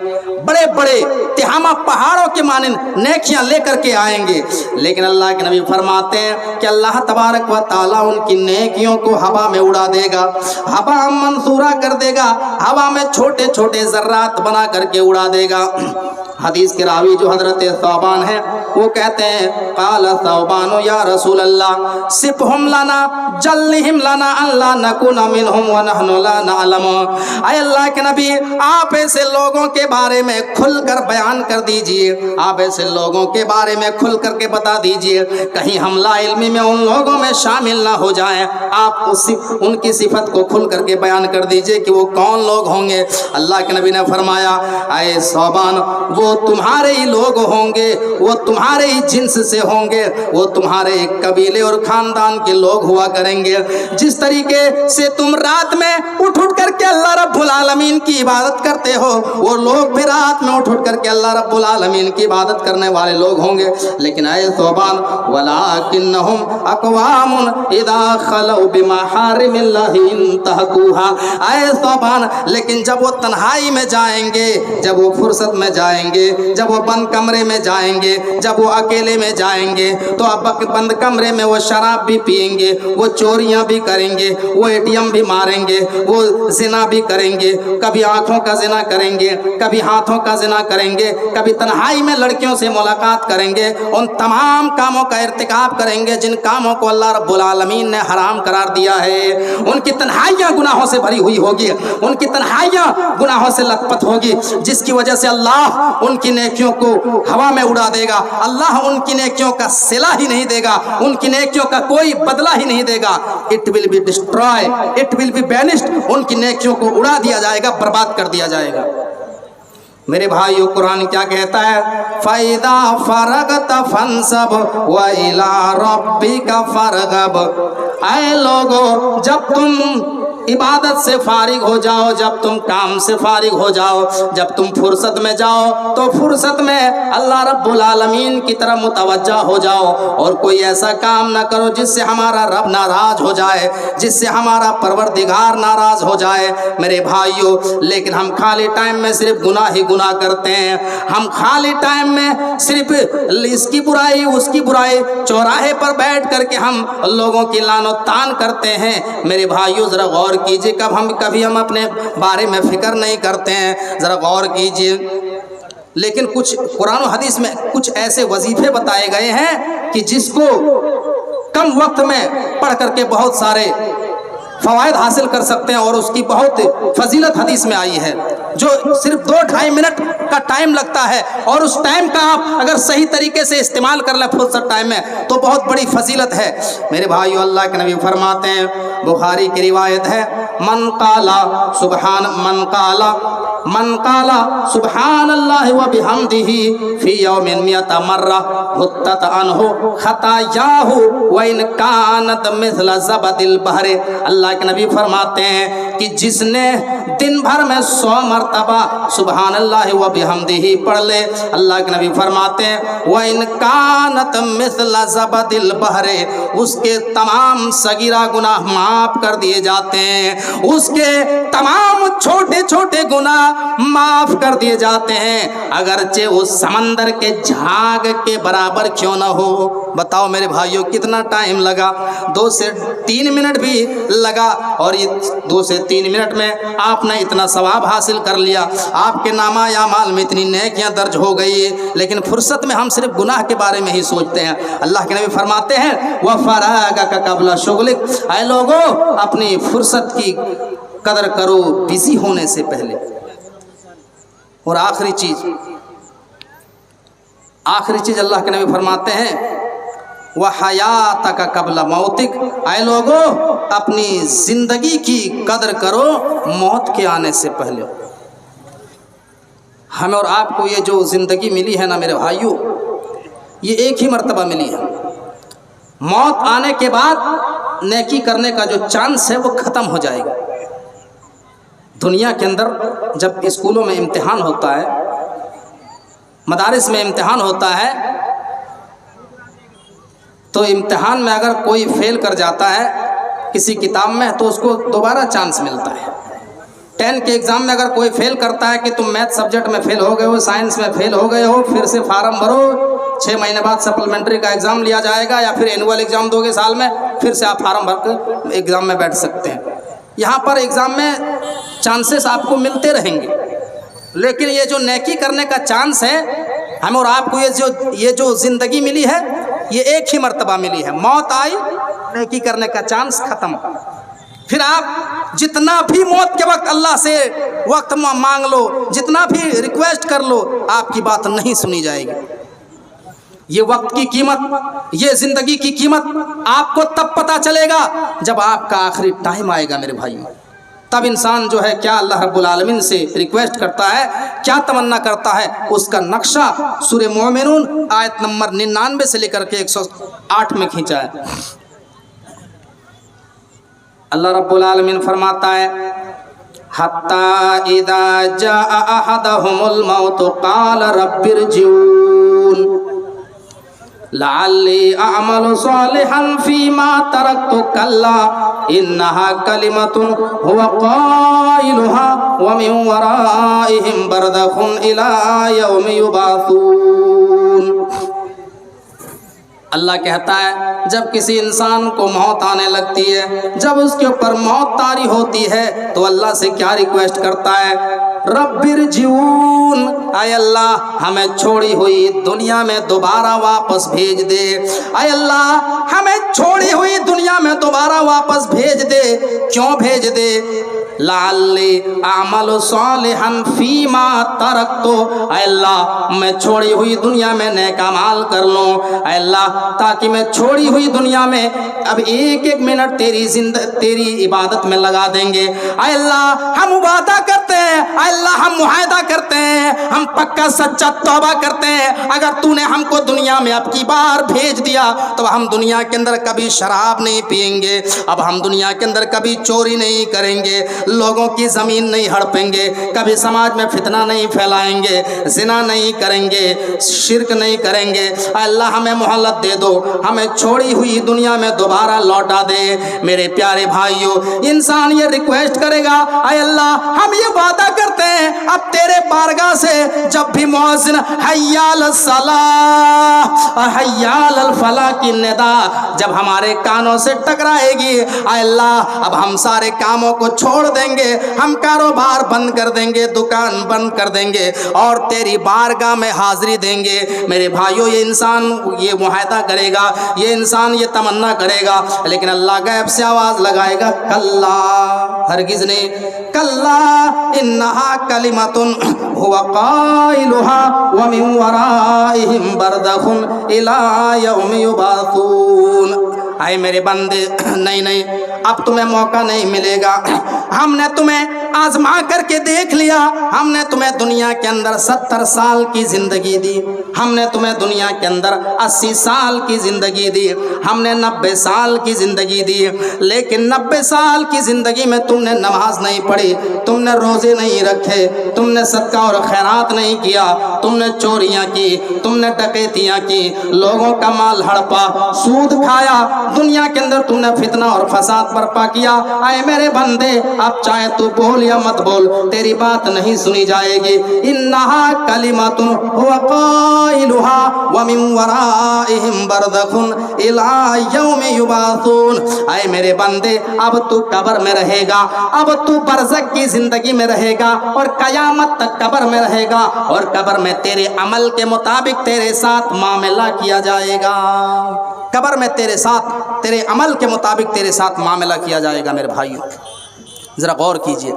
بڑے بڑے تہامہ پہاڑوں کے مانند نیکیاں لے کر کے آئیں گے، لیکن اللہ کے نبی فرماتے ہیں کہ اللہ تبارک و تعالیٰ ان کی نیکیوں کو ہوا میں اڑا دے گا، ہوا منصورہ کر دے گا، ہوا میں چھوٹے چھوٹے ذرات بنا کر کے اڑا دے گا۔ حدیث کے راوی جو حضرت ثوبان ہیں وہ کہتے ہیں قال ثوبان یا رسول اللہ صفہم لنا جلہم لنا اللہ نکون منہم ونحن لا نعلم۔ اے اللہ کے نبی آپ ایسے لوگوں کے بارے میں کھل کر بیان کر دیجئے، آپ ایسے لوگوں کے بارے میں کھل کر کے بتا دیجئے، کہیں ہم لا علمی میں ان لوگوں میں شامل نہ ہو جائیں۔ آپ ان کی صفت کو کھل کر کے بیان کر دیجئے کہ وہ کون لوگ ہوں گے۔ اللہ کے نبی نے فرمایا اے ثوبان وہ تمہارے ہی لوگ ہوں گے، وہ تمہارے ہی جنس سے ہوں گے، وہ تمہارے قبیلے اور خاندان کے لوگ ہوا کریں گے۔ جس طریقے سے تم رات میں اٹھ کر کے اللہ رب العالمین کی عبادت کرتے ہو، وہ لوگ بھی رات میں اٹھ کر کے اللہ رب العالمین کی عبادت کرنے والے لوگ ہوں گے۔ لیکن اے ثوبان وَلَٰكِنَّهُمْ أَقْوَامٌ إِذَا خَلَوْا بِمَحَارِمِ اللَّهِ انتهكوها۔ اے ثوبان لیکن جب وہ تنہائی میں جائیں گے، جب وہ فرصت میں جائیں گے، جب وہ بند کمرے میں جائیں گے، جب وہ اکیلے میں جائیں گے تو اب بند کمرے میں وہ شراب بھی پئیں گے، وہ چوریاں بھی کریں گے، وہ ATM بھی ماریں گے، وہ زنا بھی کریں گے، کبھی آنکھوں کا زنا کریں گے، کبھی ہاتھوں کا زنا کریں گے، کبھی تنہائی میں لڑکیوں سے ملاقات کریں گے، ان تمام کاموں کا ارتکاب کریں گے جن کاموں کو اللہ رب العالمین نے حرام قرار دیا ہے۔ ان کی تنہائیاں گناہوں سے بھری ہوئی ہوگی، ان کی تنہائیاں گناہوں سے لت پت ہوگی، جس کی وجہ سے اللہ ان کی نیکیوں کو ہوا میں اڑا دے گا، اللہ ان کی نیکیوں کا صلہ ہی نہیں دے گا، ان کی نیکیوں کا کوئی بدلہ ہی نہیں دے گا۔ It will be destroy, it will be banished, ان کی نیکیوں کو اڑا دیا جائے گا، برباد کر دیا جائے گا۔ میرے بھائیو قرآن کیا کہتا ہے فَإِذَا فَرَغْتَ فَانْصَبْ وَإِلَىٰ رَبِّكَ فَارْغَب۔ اے لوگو جب تم इबादत से फारिग हो जाओ, जब तुम काम से फारिग हो जाओ, जब तुम फुर्सत में जाओ तो फुर्सत में अल्लाह रब्बुल आलमीन की तरफ मुतवज्जा हो जाओ, और कोई ऐसा काम ना करो जिससे हमारा रब नाराज हो जाए, जिससे हमारा परवरदिगार नाराज हो जाए। मेरे भाइयों, लेकिन हम खाली टाइम में सिर्फ गुनाह ही गुनाह करते हैं। हम खाली टाइम में सिर्फ इसकी बुराई उसकी बुराई, चौराहे पर बैठ करके हम लोगों की लानो तान करते हैं। मेरे भाइयों, ज़रा गौर कीजिए, कभी हम अपने बारे में फिक्र नहीं करते हैं, ज़रा गौर कीजिए। लेकिन कुछ कुरान और हदीस में कुछ ऐसे वजीफे बताए गए हैं कि जिसको कम वक्त में पढ़ करके बहुत सारे फ़वाइद हासिल कर सकते हैं, और उसकी बहुत फजीलत हदीस में आई है। जो सिर्फ 2-2.5 मिनट का टाइम लगता है, और उस टाइम का आप अगर सही तरीके से इस्तेमाल कर लें फुर्सत टाइम में, तो बहुत बड़ी फजीलत है। मेरे भाइयों, अल्लाह के नबी फरमाते हैं, बुखारी की रिवायत है, मन काला सुबहान अल्लाह व बिहम्दिही फी यौमिन मियता मर्रा हुत्तत अनहु खतायाहु व इन कानत मिस्ल ज़बदिल बहर। अल्लाह के नबी फरमाते हैं कि जिसने दिन भर में 100 मरतबा सुबहान अल्लाह व बिहम्दिही पढ़ ले, अल्लाह के नबी फरमाते हैं व इन कानत मिस्ल ज़बदिल बहर, उसके तमाम सगीरा गुनाह माफ़ कर दिए जाते हैं, उसके तमाम छोटे छोटे गुनाह माफ़ कर दिए जाते हैं, अगरचे उस समंदर के झाग के बराबर क्यों न हो। बताओ मेरे भाइयों, कितना टाइम लगा? 2 से 3 मिनट भी लगा, और ये 2 से 3 मिनट में आपने इतना सवाब हासिल कर लिया, आपके नामा या माल में इतनी नेकियां दर्ज हो गई। लेकिन फुर्सत में हम सिर्फ गुनाह के बारे में ही सोचते हैं। अल्लाह के नबी फरमाते हैं वह फरागा का कबला शुगलिक, ऐ लोगों अपनी फुर्सत की कदर करो बिजी होने से पहले। और आखिरी चीज अल्लाह के नबी फरमाते हैं वह हयात का कबला मौतिक, ऐ लोगों अपनी जिंदगी की कदर करो मौत के आने से पहले। हमें और आपको ये जो जिंदगी मिली है ना मेरे भाइयों, ये एक ही मर्तबा मिली है। मौत आने के बाद नेकी करने का जो चांस है वो ख़त्म हो जाएगा। दुनिया के अंदर जब स्कूलों में इम्तिहान होता है, मदारिस में इम्तिहान होता है, तो इम्तिहान में अगर कोई फेल कर जाता है किसी किताब में, तो उसको दोबारा चांस मिलता है। 10 के एग्ज़ाम में अगर कोई फेल करता है कि तुम मैथ सब्जेक्ट में फेल हो गए हो, साइंस में फेल हो गए हो, फिर से फार्म भरो, 6 महीने बाद सप्लीमेंट्री का एग्ज़ाम लिया जाएगा, या फिर एनुअल एग्ज़ाम दोगे साल में, फिर से आप फार्म भर कर एग्ज़ाम में बैठ सकते हैं। यहाँ पर एग्ज़ाम में चांसेस आपको मिलते रहेंगे, लेकिन ये जो नेकी करने का चांस है हमें और आपको, ये जो ज़िंदगी मिली है, ये एक ही मर्तबा मिली है। मौत आई, नेकी करने का चांस ख़त्म। फिर आप जितना भी मौत के वक्त अल्लाह से वक्त मांग लो, जितना भी रिक्वेस्ट कर लो, आपकी बात नहीं सुनी जाएगी। ये वक्त की कीमत, ये ज़िंदगी की कीमत आपको तब पता चलेगा जब आपका आखिरी टाइम आएगा मेरे भाइयों। तब इंसान जो है क्या अल्लाह रब्बुल आलमीन से रिक्वेस्ट करता है, क्या तमन्ना करता है, उसका नक्शा सूरह मोमिनून आयत नंबर 99 से लेकर के 108 में खींचा है। अल्लाह रब्बुल आलमीन फरमाता है हत्ता इदा जाअ अहदहुमुल मौत क़ाल रब्बिरजिऊन लअल्ली अअमलु सालिहन फीमा तरक्तु कल्ला इन्नहा कलिमतुन हुवा क़ाइलुहा व मिन वराइहिम बरज़खुन इला यौमि युबासून। अल्लाह कहता है जब किसी इंसान को मौत आने लगती है, जब उसके ऊपर मौत तारी होती है, तो अल्लाह से क्या रिक्वेस्ट करता है, रब्बिरजिऊन, आय अल्लाह हमें छोड़ी हुई दुनिया में दोबारा वापस भेज दे। आय अल्लाह हमें छोड़ी हुई दुनिया में दोबारा वापस भेज दे। क्यों भेज दे? लअल्ली अअमलु सालिहन फीमा तरक्तु, आय अल्लाह मैं छोड़ी हुई दुनिया में नेक अमाल कर लूँ। आय अल्लाह ताकि मैं छोड़ी हुई दुनिया में अब एक एक मिनट तेरी इबादत में लगा देंगे। आय अल्लाह हम वादा करते हैं, आय अल्लाह हम मुआहदा करते हैं, हैं, हम पक्का सच्चा तौबा करते हैं, अगर तूने हमको दुनिया में अब की बार भेज दिया तो हम दुनिया के अंदर कभी शराब नहीं पिएंगे, अब हम दुनिया के अंदर कभी चोरी नहीं करेंगे, लोगों की ज़मीन नहीं हड़पेंगे, कभी समाज में फितना नहीं फैलाएंगे, ज़िना नहीं करेंगे, शिरक नहीं करेंगे। अल्लाह हमें मोहलत दे दो, हमें छोड़ी हुई दुनिया में दोबारा लौटा दे। मेरे प्यारे भाइयों, इंसान ये रिक्वेस्ट करेगा, अय अल्लाह हम ये वादा करते हैं अब तेरे बारगाह से जब भी मुअज्जिन हय्याल सलाह और हय्याल फलाह की निदा जब हमारे कानों से टकराएगी, अय अल्लाह अब हम सारे कामों को छोड़ देंगे, हम कारोबार बंद कर देंगे, दुकान बंद कर देंगे और तेरी बारगाह में हाजिरी देंगे। मेरे भाइयों, ये इंसान ये मुआहदा करेगा, ये इंसान ये तमन्ना करेगा, लेकिन अल्लाह गैब से आवाज़ लगाएगा, कल्ला, हरगिज़ नहीं, कल्ला इन्नहा कलिमतुन हुवा काइलुहा व मिन वराइहिम बरज़खुन इला यौमि युबासून। आए मेरे बंदे, नहीं नहीं, अब तुम्हें मौका नहीं मिलेगा, हमने तुम्हें आजमा करके देख लिया, हमने तुम्हें दुनिया के अंदर 70 साल की ज़िंदगी दी, हमने तुम्हें दुनिया के अंदर 80 साल की ज़िंदगी दी, हमने 90 साल की ज़िंदगी दी, लेकिन 90 साल की ज़िंदगी में तुमने नमाज नहीं पढ़ी, तुमने रोज़े नहीं रखे, तुमने सदका और खैरात नहीं किया, तुमने चोरियाँ की, तुमने डकैतियाँ की, लोगों का माल हड़पा, सूद खाया, दुनिया के अंदर तुमने फितना और फसाद बर्पा किया। आए मेरे बंदे, अब चाहे तू बोल या मत बोल, तेरी बात नहीं सुनी जाएगी। इन्नहा कलिमतुन हुवा काइलुहा व मिन वराइहिम बरज़खुन इला यौमि युबासून। आए मेरे बंदे, अब तू कब्र में रहेगा, अब तू बरज़ख की जिंदगी में रहेगा और कयामत तक कब्र में रहेगा और कब्र में तेरे अमल के मुताबिक तेरे साथ मामला किया जाएगा, कब्र में तेरे साथ तेरे अमल के मुताबिक तेरे साथ मामला किया जाएगा। मेरे भाइयों, ज़रा गौर कीजिए,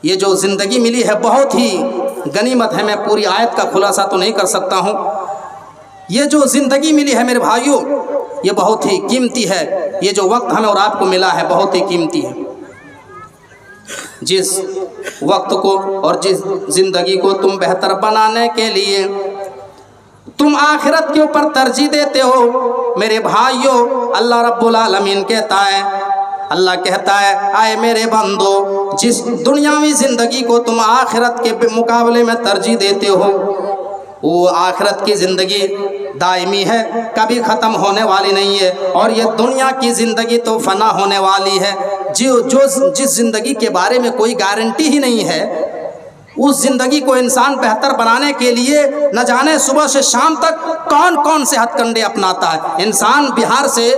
ये जो ज़िंदगी मिली है बहुत ही गनीमत है। मैं पूरी आयत का खुलासा तो नहीं कर सकता हूँ। ये जो ज़िंदगी मिली है मेरे भाइयों, ये बहुत ही कीमती है। ये जो वक्त हमें और आपको मिला है बहुत ही कीमती है। जिस वक्त को और जिस ज़िंदगी को तुम बेहतर बनाने के लिए तुम आखिरत के ऊपर तरजीह देते हो, मेरे भाइयों, अल्लाह रब्बुल आलमीन कहता है, अल्लाह कहता है, आए मेरे बंदो, जिस दुनियावी ज़िंदगी को तुम आखिरत के मुकाबले में तरजीह देते हो, वो आखिरत की ज़िंदगी दायमी है, कभी ख़त्म होने वाली नहीं है, और ये दुनिया की ज़िंदगी तो फना होने वाली है। जिस ज़िंदगी के बारे में कोई गारंटी ही नहीं है, उस ज़िंदगी को इंसान बेहतर बनाने के लिए न जाने सुबह से शाम तक कौन कौन से हथकंडे अपनाता है। इंसान बिहार से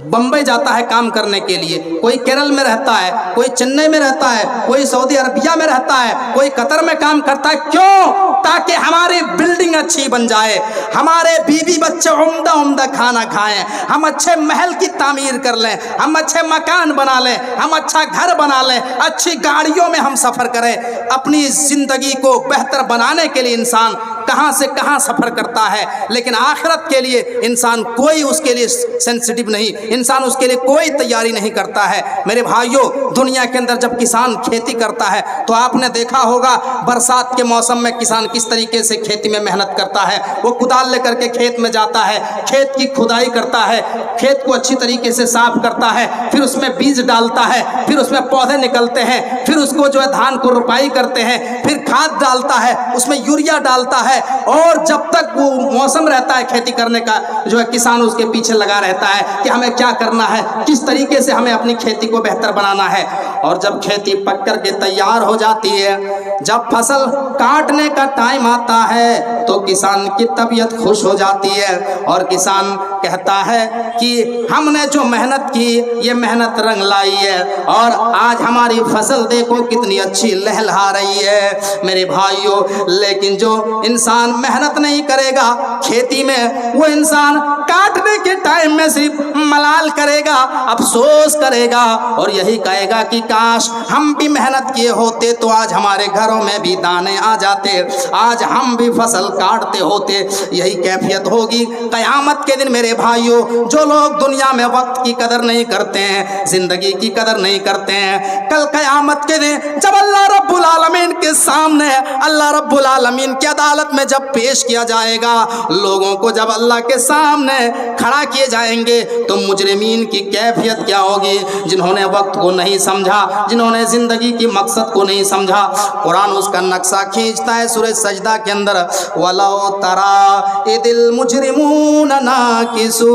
बम्बई जाता है काम करने के लिए, कोई केरल में रहता है, कोई चेन्नई में रहता है, कोई सऊदी अरबिया में रहता है, कोई कतर में काम करता है। क्यों? ताकि हमारी बिल्डिंग अच्छी बन जाए, हमारे बीवी बच्चे उम्दा उम्दा खाना खाएं, हम अच्छे महल की तामीर कर लें, हम अच्छे मकान बना लें, हम अच्छा घर बना लें, अच्छी गाड़ियों में हम सफ़र करें। अपनी ज़िंदगी को बेहतर बनाने के लिए इंसान कहाँ से कहाँ सफ़र करता है, लेकिन आखिरत के लिए इंसान कोई उसके लिए सेंसिटिव नहीं, इंसान उसके लिए कोई तैयारी नहीं करता है। मेरे भाइयों, दुनिया के अंदर जब किसान खेती करता है तो आपने देखा होगा बरसात के मौसम में किसान किस तरीके से खेती में मेहनत करता है। वो कुदाल लेकर के खेत में जाता है, खेत की खुदाई करता है, खेत को अच्छी तरीके से साफ करता है, फिर उसमें बीज डालता है, फिर उसमें पौधे निकलते हैं, फिर उसको जो है धान को रुपाई करते हैं, फिर खाद डालता है, उसमें यूरिया डालता है, और जब तक वो मौसम रहता है खेती करने का, जो है किसान उसके पीछे लगा रहता है कि हमें क्या करना है, किस तरीके से हमें अपनी खेती को बेहतर बनाना है। और जब खेती पक कर के तैयार हो जाती है, जब फसल काटने का टाइम आता है तो किसान की तबीयत खुश हो जाती है और किसान कहता है कि हमने जो मेहनत की ये मेहनत रंग लाई है और आज हमारी फसल देखो कितनी अच्छी लहलहा रही है। मेरे भाइयों, लेकिन जो इंसान मेहनत नहीं करेगा खेती में, वो इंसान काटने के टाइम में सिर्फ मलाल करेगा, अफसोस करेगा और यही कहेगा कि काश हम भी मेहनत किए होते तो आज हमारे घरों में भी दाने आ जाते, आज हम भी फसल काटते होते। यही कैफियत होगी क़यामत के दिन। मेरे भाइयों, जो लोग दुनिया में वक्त की कदर नहीं करते हैं, ज़िंदगी की कदर नहीं करते हैं, कल क़यामत के दिन जब अल्लाह रब्बुल आलमीन के کے سامنے اللہ رب العالمین کی عدالت میں جب پیش کیا جائے گا، لوگوں کو جب اللہ کے سامنے کھڑا کیے جائیں گے تو مجرمین کی کیفیت کیا ہوگی؟ جنہوں نے وقت کو نہیں سمجھا، جنہوں نے زندگی کی مقصد کو نہیں سمجھا۔ قرآن اس کا نقشہ کھینچتا ہے سورہ سجدہ کے اندر، وَلَوْ تَرَىٰ إِذِ الْمُجْرِمُونَ نَاكِسُو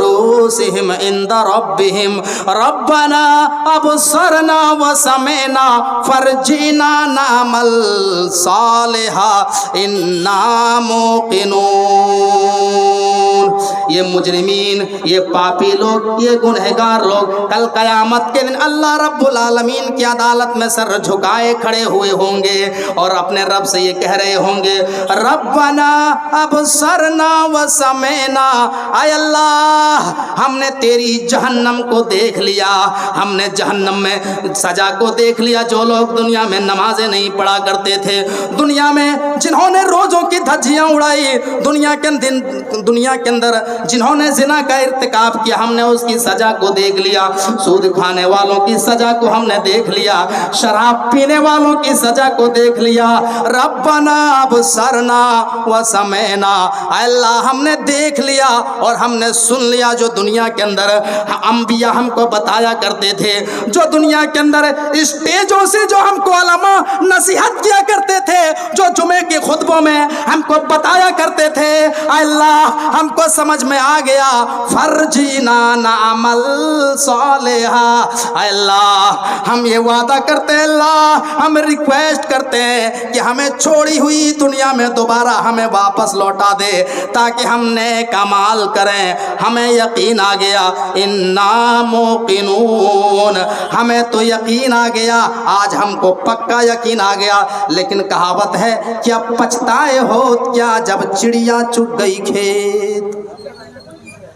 رُؤُوسِهِمْ عِندَ رَبِّهِمْ رَبَّنَا أَبْصَرْنَا وَسَمِعْنَا فَارْجِعْنَا نَعْمَلْ صَالِحًا إِنَّا مُوقِنُونَ۔ یہ مجرمین، یہ پاپی لوگ، یہ گنہگار لوگ کل قیامت کے دن اللہ رب العالمین کی عدالت میں سر جھکائے کھڑے ہوئے ہوں گے اور اپنے رب سے یہ کہہ رہے ہوں گے، ربنا ابصرنا وسمعنا، اے اللہ ہم نے تیری جہنم کو دیکھ لیا، ہم نے جہنم میں سزا کو دیکھ لیا۔ جو لوگ دنیا میں نمازیں نہیں پڑھا کرتے تھے، دنیا میں جنہوں نے روزوں کی دھجیاں اڑائی، دنیا کے اندر جنہوں نے زنا کا ارتکاب کیا، ہم نے اس کی سزا کو دیکھ لیا۔ سود کھانے والوں کی سزا کو ہم نے دیکھ لیا، شراب پینے والوں کی سزا کو دیکھ لیا۔ ربنا ابصرنا وسمعنا، اے اللہ ہم نے دیکھ لیا اور ہم نے سن لیا۔ جو دنیا کے اندر انبیاء ہم کو بتایا کرتے تھے، جو دنیا کے اندر اسٹیجوں سے جو ہم کو علماء نصیحت کیا کرتے تھے، جو جمعے کے خطبوں میں ہم کو بتایا کرتے تھے، اے اللہ ہم کو سمجھ میں آ گیا، فرجینا نعمل صالحا۔ اے اللہ ہم یہ وعدہ کرتے ہیں، اللہ ہم ریکویسٹ کرتے ہیں کہ ہمیں چھوڑی ہوئی دنیا میں دوبارہ ہمیں واپس لوٹا دے تاکہ ہم نیک اعمال کریں۔ ہمیں یقین آ گیا، انا موقنون، ہمیں تو یقین آ گیا، آج ہم کو پکا یقین آ گیا۔ لیکن کہاوت ہے کہ اب پچھتائے ہو کیا جب چڑیا چگ گئی کھیت۔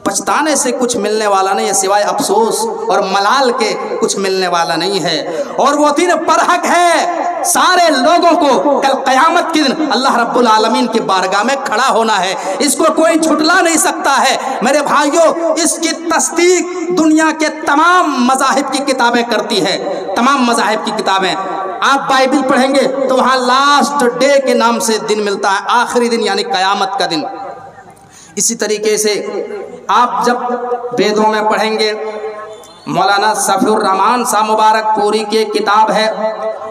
پچھتانے سے کچھ ملنے والا نہیں ہے سوائے افسوس اور ملال کے، کچھ ملنے والا نہیں ہے۔ اور وہ دن برحق ہے، سارے لوگوں کو کل قیامت کے دن اللہ رب العالمین کی بارگاہ میں کھڑا ہونا ہے، اس کو کوئی جھٹلا نہیں سکتا ہے۔ میرے بھائیوں، اس کی تصدیق دنیا کے تمام مذاہب کی کتابیں کرتی ہے، تمام مذاہب کی کتابیں۔ آپ بائبل پڑھیں گے تو وہاں لاسٹ ڈے کے نام سے دن ملتا ہے، آخری دن یعنی قیامت کا دن۔ اسی طریقے سے آپ جب ویدوں میں پڑھیں گے، مولانا صفی الرحمان صاحب مبارک پوری کی کتاب ہے،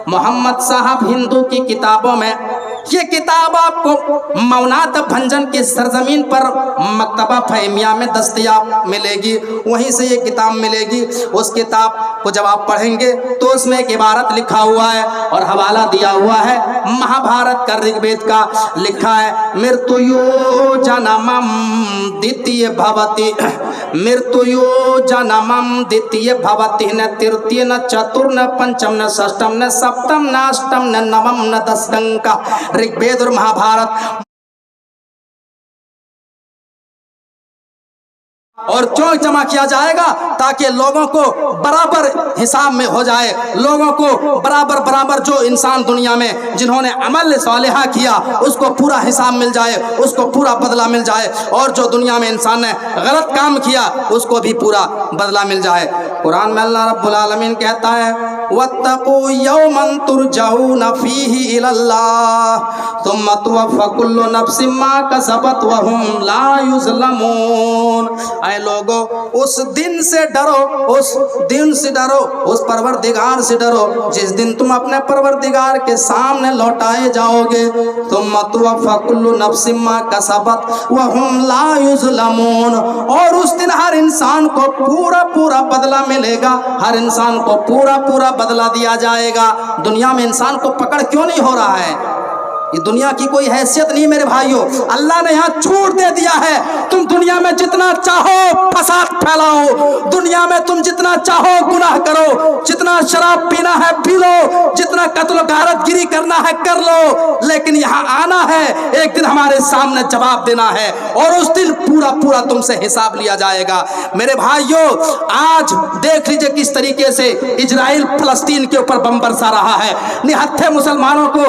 محمد صاحب ہندو کی کتابوں میں یہ کتاب آپ کو مونات بھنجن کی سرزمین پر مکتبہ فہمیہ میں دستیاب ملے گی، وہیں سے یہ کتاب ملے گی۔ اس کتاب کو جب آپ پڑھیں گے تو اس میں ایک عبارت لکھا ہوا ہے اور حوالہ دیا ہوا ہے مہا بھارت کا رگ وید کا، لکھا ہے مرتیو جنمم دتیہ بھوتی، مرتیو جنمم دتیہ بھوتی، نہ ترتیہ نہ چتر نہ پنچم نہ षष्ठम نہ सप्तम न अष्टम न नवम न दशम का ऋग्वेद और महाभारत। اور کیوں جمع کیا جائے گا؟ تاکہ لوگوں کو برابر حساب میں ہو جائے، لوگوں کو برابر جو انسان دنیا میں جنہوں نے عمل صالحہ کیا اس کو پورا حساب مل جائے، اس کو پورا بدلہ مل جائے، اور جو دنیا میں انسان نے غلط کام کیا اس کو بھی پورا بدلہ مل جائے۔ قرآن میں اللہ رب العالمین کہتا ہے وَاتَّقُوا يَوْمًا تُرْجَعُونَ فِيهِ إِلَى اللَّهِ ثُمَّ تُوَفَّى كُلُّ نَفْسٍ مَّا كَسَبَتْ وَهُمْ لَا يُظْلَمُونَ۔ اے لوگو اس دن سے ڈرو، اس دن سے ڈرو، اس پروردگار سے ڈرو جس دن تم اپنے پروردگار کے سامنے لوٹائے جاؤ گے۔ ثُمَّ تُوَفَّى كُلُّ نَفْسٍ مَّا كَسَبَتْ وَهُمْ لَا يُظْلَمُونَ، اور اس دن ہر انسان کو پورا بدلہ ملے گا، ہر انسان کو پورا بدلہ دیا جائے گا۔ دنیا میں انسان کو پکڑ کیوں نہیں ہو رہا ہے؟ یہ دنیا کی کوئی حیثیت نہیں میرے بھائیوں، اللہ نے یہاں چھوٹ دے دیا ہے۔ تم دنیا میں جتنا چاہو فساد پھیلاؤ، دنیا میں تم جتنا چاہو گناہ کرو، جتنا شراب پینا ہے پی لو، جتنا قتل و غارت گیری کرنا ہے کر لو، لیکن یہاں آنا ہے، ایک دن ہمارے سامنے جواب دینا ہے، اور اس دن پورا تم سے حساب لیا جائے گا۔ میرے بھائیوں، آج دیکھ لیجئے کس طریقے سے اسرائیل فلسطین کے اوپر بم برسا رہا ہے، نہتھے مسلمانوں کو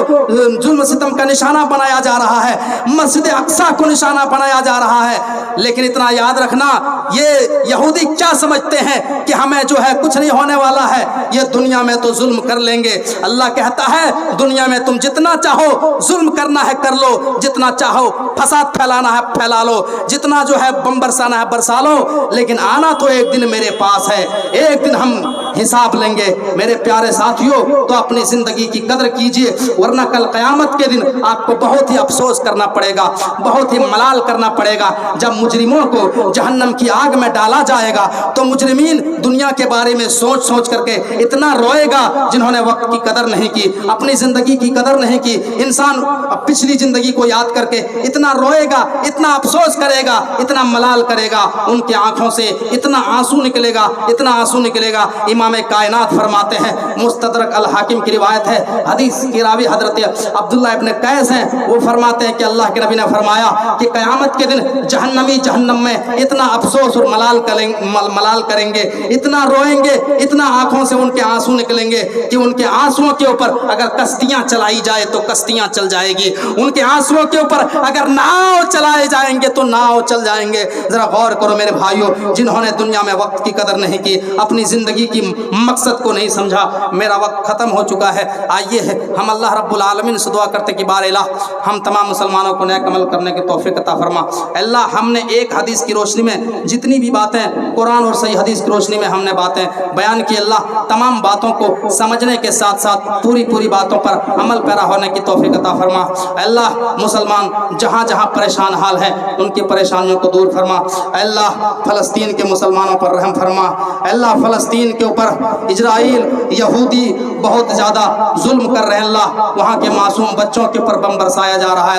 ظلم ستم वसल्लम का निशाना बनाया जा रहा है, मस्जिद अक्सा को निशाना बनाया जा रहा है। लेकिन इतना याद रखना, ये यहूदी क्या समझते हैं कि हमें जो है कुछ नहीं होने वाला है, ये दुनिया में तो जुल्म कर लेंगे। अल्लाह कहता है दुनिया में तुम जितना चाहो जुल्म करना है कर लो, जितना चाहो फसाद फैलाना है फैला लो, जितना जो है बम बरसाना है बरसा लो, लेकिन आना तो एक दिन मेरे पास है, एक दिन हम हिसाब लेंगे। मेरे प्यारे साथियों, तो अपनी जिंदगी की कदर कीजिए, वरना कल क़यामत के दिन आपको बहुत ही अफसोस करना पड़ेगा, बहुत ही मलाल करना पड़ेगा। जब मुजरिमों को जहन्नम की आग में डाला जाएगा तो मुजरिमीन दुनिया के बारे में सोच सोच करके इतना रोएगा, जिन्होंने वक्त की कदर नहीं की, अपनी जिंदगी की कदर नहीं की। इंसान पिछली जिंदगी को याद करके इतना रोएगा, इतना अफसोस करेगा, इतना मलाल करेगा, उनकी आंखों से इतना आंसू निकलेगा, इतना आंसू निकलेगा। इमाम कायनात फरमाते हैं, मुस्तदरक अल हाकिम की रिवायत है, हदीस की रावी हजरत अब्दुल्लाह इब्न कैस हैं, वो फरमाते हैं कि अल्लाह के नबी ने फरमाया कि क़यामत के दिन जहन्नमी जहन्नम में इतना अफसोस और मलाल करेंगे, इतना रोएंगे, इतना आंखों से उनके आंसू निकलेंगे कि उनके आंसुओं के ऊपर अगर कश्तियां चलाई जाए तो कश्तियां चल जाएगी, उनके आंसुओं के ऊपर अगर नाव चलाए जाएंगे तो नाव चल जाएंगे। जरा गौर करो मेरे भाइयों, जिन्होंने दुनिया में वक्त की कदर नहीं की, अपनी जिंदगी की मकसद को नहीं समझा। मेरा वक्त खत्म हो चुका है। आइए हम अल्लाह रब्बुल आलमीन से दुआ करते कि बार इलाह हम तमाम मुसलमानों को नेक अमल करने की तौफीक अता फरमा। अल्लाह हमने एक हदीस की रोशनी में जितनी भी बातें कुरान और सही हदीस की रोशनी में हमने बातें बयान की, अल्लाह तमाम बातों को समझने के साथ साथ पूरी बातों पर अमल पैरा होने की तौफीक अता फरमा। अल्लाह मुसलमान जहाँ जहाँ परेशान हाल है उनकी परेशानियों को दूर फरमा। अल्लाह फ़लस्तीन के मुसलमानों पर रहम फरमा। अल्लाह फ़लस्तीन के ऊपर इजराइल यहूदी बहुत ज़्यादा जुल्म कर रहे हैं। अल्लाह वहाँ के मासूम बच्चों के ऊपर बम बरसाया जा रहा है।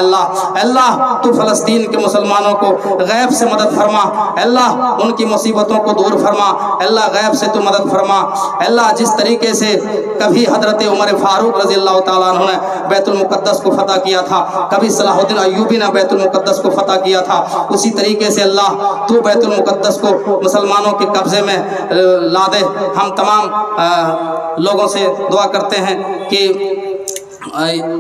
अल्लाह तू फ़लस्तीन के मुसलमानों को गैब से मदद फरमा। अल्लाह उनकी मुसीबतों को दूर फरमा। अल्लाह गैब से तू मदद फरमा। अल्लाह जिस तरीके से कभी हज़रत उमर फारूक रज़ी अल्लाह तआला अन्हु ने बैतुल मुक़द्दस को फ़तह किया था, कभी सलाहुद्दीन अय्यूबी ने बैतुल मुक़द्दस को फ़तह किया था, उसी तरीके से अल्लाह तू बैतुल मुक़द्दस को मुसलमानों के कब्ज़े में ला दे। हम तमाम लोगों से दुआ करते हैं कि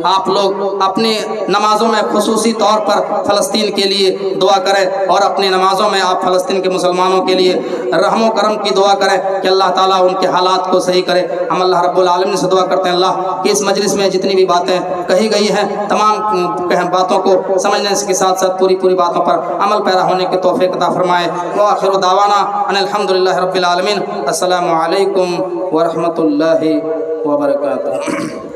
आप लोग अपनी नमाज़ों में खुसूसी तौर पर फ़लस्तीन के लिए दुआ करें और अपनी नमाज़ों में आप फ़लस्तीन के मुसलमानों के लिए रहमो करम की दुआ करें कि अल्लाह ताला उनके हालात को सही करे। हम अल्लाह रब्बुल आलमीन से दुआ करते हैं अल्लाह कि इस मजलिस में जितनी भी बातें कही गई हैं तमाम बातों को समझने के साथ साथ पूरी बातों पर अमल पैरा होने की तौफीक अता फरमाए। व आखिरु दावाना अनिल हम्दुलिल्लाहि रब्बिल आलमीन। अस्सलामु अलैकुम व रहमतुल्लाहि व बरकातुहू।